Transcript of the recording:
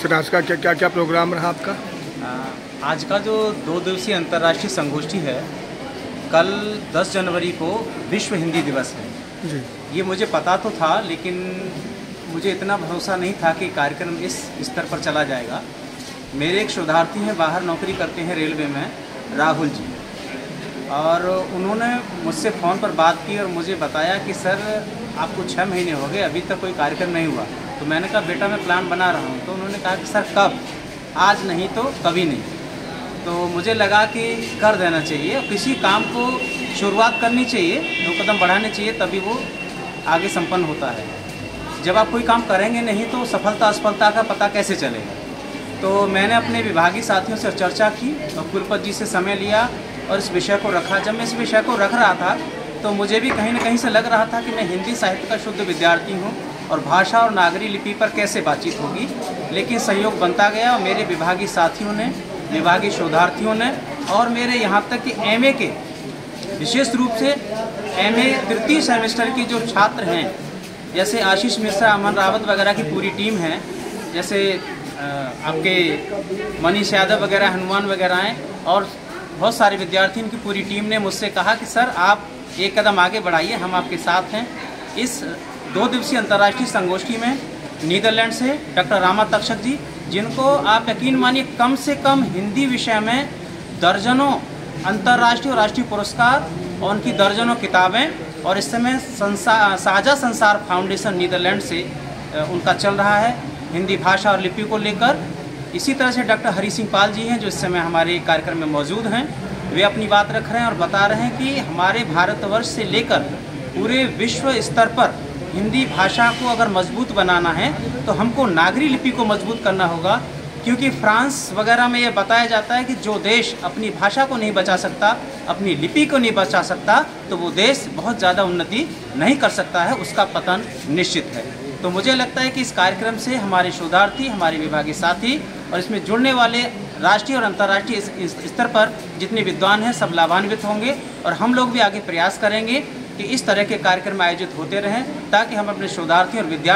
Sir आज का क्या क्या प्रोग्राम रहा आपका? आज का जो 2 दिवसीय अंतर्राष्ट्रीय संगोष्ठी है, कल 10 जनवरी को विश्व हिंदी दिवस है जी। ये मुझे पता तो था, लेकिन मुझे इतना भरोसा नहीं था कि कार्यक्रम इस स्तर पर चला जाएगा। मेरे एक शोधार्थी हैं, बाहर नौकरी करते हैं रेलवे में, राहुल जी, और उन्होंने मुझसे फ़ोन पर बात की और मुझे बताया कि सर आपको 6 महीने हो गए, अभी तक कोई कार्यक्रम नहीं हुआ। तो मैंने कहा बेटा मैं प्लान बना रहा हूँ। तो उन्होंने कहा कि सर कब, आज नहीं तो कभी नहीं। तो मुझे लगा कि कर देना चाहिए, किसी काम को शुरुआत करनी चाहिए, 2 कदम बढ़ाने चाहिए, तभी वो आगे संपन्न होता है। जब आप कोई काम करेंगे नहीं तो सफलता असफलता का पता कैसे चलेगा। तो मैंने अपने विभागीय साथियों से चर्चा की और कुलपति जी से समय लिया और इस विषय को रखा। जब मैं इस विषय को रख रहा था तो मुझे भी कहीं ना कहीं से लग रहा था कि मैं हिंदी साहित्य का शुद्ध विद्यार्थी हूँ और भाषा और नागरी लिपि पर कैसे बातचीत होगी। लेकिन सहयोग बनता गया और मेरे विभागीय साथियों ने, विभागीय शोधार्थियों ने और मेरे यहाँ तक कि MA के, विशेष रूप से MA तृतीय सेमेस्टर की जो छात्र हैं, जैसे आशीष मिश्रा, अमन रावत वगैरह की पूरी टीम है, जैसे आपके मनीष यादव वगैरह, हनुमान वगैरह हैं, और बहुत सारे विद्यार्थियों की पूरी टीम ने मुझसे कहा कि सर आप एक कदम आगे बढ़ाइए, हम आपके साथ हैं। इस 2 दिवसीय अंतर्राष्ट्रीय संगोष्ठी में नीदरलैंड से डॉक्टर रामा तक्षक जी, जिनको आप यकीन मानिए कम से कम हिंदी विषय में दर्जनों अंतर्राष्ट्रीय और राष्ट्रीय पुरस्कार और उनकी दर्जनों किताबें, और इस समय साझा संसार फाउंडेशन नीदरलैंड से उनका चल रहा है हिंदी भाषा और लिपि को लेकर। इसी तरह से डॉक्टर हरि सिंह पाल जी हैं जो इस समय हमारे कार्यक्रम में मौजूद हैं। वे अपनी बात रख रहे हैं और बता रहे हैं कि हमारे भारतवर्ष से लेकर पूरे विश्व स्तर पर हिंदी भाषा को अगर मजबूत बनाना है तो हमको नागरी लिपि को मजबूत करना होगा, क्योंकि फ्रांस वगैरह में ये बताया जाता है कि जो देश अपनी भाषा को नहीं बचा सकता, अपनी लिपि को नहीं बचा सकता, तो वो देश बहुत ज़्यादा उन्नति नहीं कर सकता है, उसका पतन निश्चित है। तो मुझे लगता है कि इस कार्यक्रम से हमारे शोधार्थी, हमारे विभागीय साथी और इसमें जुड़ने वाले राष्ट्रीय और अंतर्राष्ट्रीय स्तर पर जितने विद्वान हैं सब लाभान्वित होंगे, और हम लोग भी आगे प्रयास करेंगे कि इस तरह के कार्यक्रम आयोजित होते रहें ताकि हम अपने शोधार्थी और विद्यार्थी